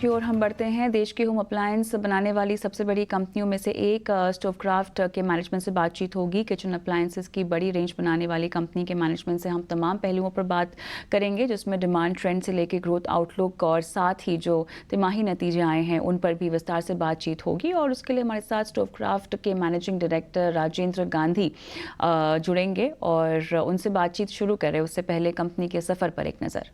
की ओर हम बढ़ते हैं। देश की होम अप्लायंस बनाने वाली सबसे बड़ी कंपनियों में से एक स्टोवक्राफ्ट के मैनेजमेंट से बातचीत होगी। किचन अप्लायंसेस की बड़ी रेंज बनाने वाली कंपनी के मैनेजमेंट से हम तमाम पहलुओं पर बात करेंगे, जिसमें डिमांड ट्रेंड से लेकर ग्रोथ आउटलुक और साथ ही जो तिमाही नतीजे आए हैं उन पर भी विस्तार से बातचीत होगी। और उसके लिए हमारे साथ स्टोवक्राफ्ट के मैनेजिंग डायरेक्टर राजेंद्र गांधी जुड़ेंगे और उनसे बातचीत शुरू करें उससे पहले कंपनी के सफ़र पर एक नज़र।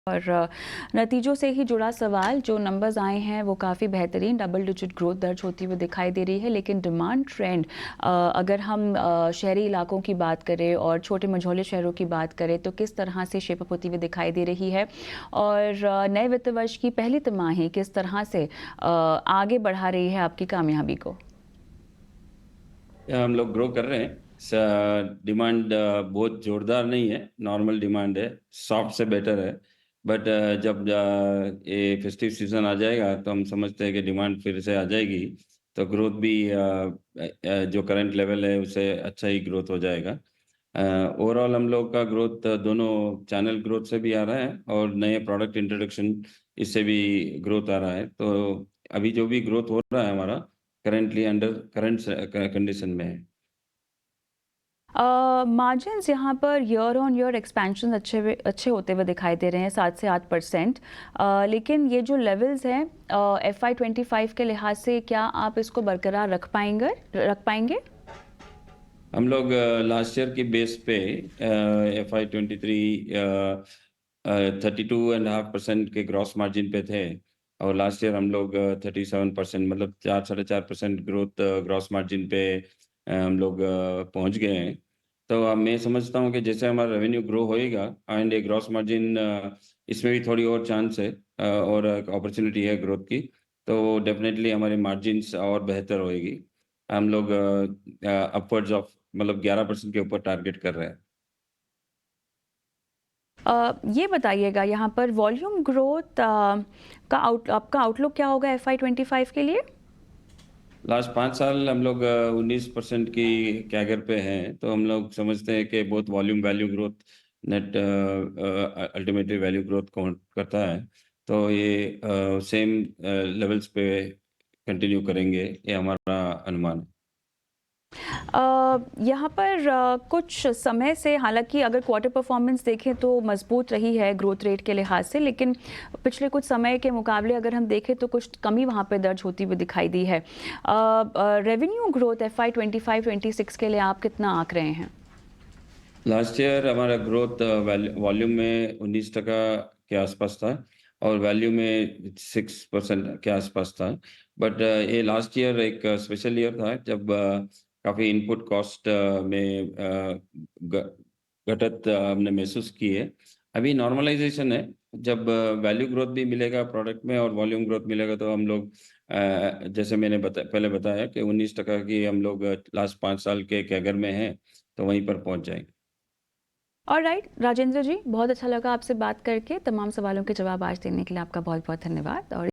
और नतीजों से ही जुड़ा सवाल, जो नंबर्स आए हैं वो काफ़ी बेहतरीन डबल डिजिट ग्रोथ दर्ज होती हुई दिखाई दे रही है, लेकिन डिमांड ट्रेंड अगर हम शहरी इलाकों की बात करें और छोटे मझोले शहरों की बात करें तो किस तरह से शेपअप होती हुई दिखाई दे रही है, और नए वित्त वर्ष की पहली तिमाही किस तरह से आगे बढ़ा रही है आपकी कामयाबी को? हम लोग ग्रो कर रहे हैं। डिमांड बहुत जोरदार नहीं है, नॉर्मल डिमांड है, सॉफ्ट से बेटर है। बट जब ये फेस्टिव सीजन आ जाएगा तो हम समझते हैं कि डिमांड फिर से आ जाएगी, तो ग्रोथ भी जो करंट लेवल है उससे अच्छा ही ग्रोथ हो जाएगा। ओवरऑल हम लोग का ग्रोथ दोनों चैनल ग्रोथ से भी आ रहा है और नए प्रोडक्ट इंट्रोडक्शन इससे भी ग्रोथ आ रहा है। तो अभी जो भी ग्रोथ हो रहा है हमारा करंटली अंडर करंट कंडीशन में है। मार्जिन्स यहाँ per year on year expansion अच्छे होते हुए दिखाई दे रहे हैं, 7 से 8%। लेकिन ये जो लेवल्स हैं FY25 के लिहाज से, क्या आप इसको बरकरार रख पाएंगे? हम लोग लास्ट ईयर की बेस पे FY23 32.5% के ग्रॉस मार्जिन पे थे और लास्ट ईयर हम लोग 37%, मतलब 4-4.5% ग्रोथ ग्रॉस मार्जिन पे हम लोग पहुंच गए हैं। तो अब मैं समझता हूं कि जैसे हमारा रेवेन्यू ग्रो होएगा एंड ये ग्रॉस मार्जिन इसमें भी थोड़ी और चांस है और अपॉर्चुनिटी है ग्रोथ की, तो डेफिनेटली हमारे मार्जिन्स और बेहतर होएगी। हम लोग अपवर्ड्स ऑफ मतलब 11% के ऊपर टारगेट कर रहे हैं। ये बताइएगा यहाँ पर वॉल्यूम ग्रोथ का आपका आउटलुक क्या होगा FY25 के लिए? लास्ट 5 साल हम लोग 19% की कैगर पे हैं, तो हम लोग समझते हैं कि बहुत volume value growth net ultimately value growth count करता है। तो ये सेम लेवल्स पे कंटिन्यू करेंगे, ये हमारा अनुमान है। यहाँ पर कुछ समय से, हालांकि अगर क्वार्टर परफॉर्मेंस देखें तो मजबूत रही है ग्रोथ रेट के लिहाज से, लेकिन पिछले कुछ समय के मुकाबले अगर हम देखें तो कुछ कमी वहाँ पे दर्ज होती हुई दिखाई दी है। रेवेन्यू ग्रोथ FY25-26 के लिए आप कितना आंक रहे हैं? लास्ट ईयर हमारा ग्रोथ वॉल्यूम में 19% के आसपास था और वैल्यू में 6% के आसपास था। बट ये लास्ट ईयर एक स्पेशल ईयर था जब काफ़ी इनपुट कॉस्ट में घटत हमने महसूस की है। अभी नॉर्मलाइजेशन है, जब वैल्यू ग्रोथ भी मिलेगा प्रोडक्ट में और वॉल्यूम ग्रोथ मिलेगा तो हम लोग जैसे मैंने पहले बताया कि 19% की हम लोग लास्ट 5 साल के कैगर में हैं, तो वहीं पर पहुंच जाएंगे। ऑलराइट राजेंद्र जी, बहुत अच्छा लगा आपसे बात करके। तमाम सवालों के जवाब आज देने के लिए आपका बहुत बहुत धन्यवाद। और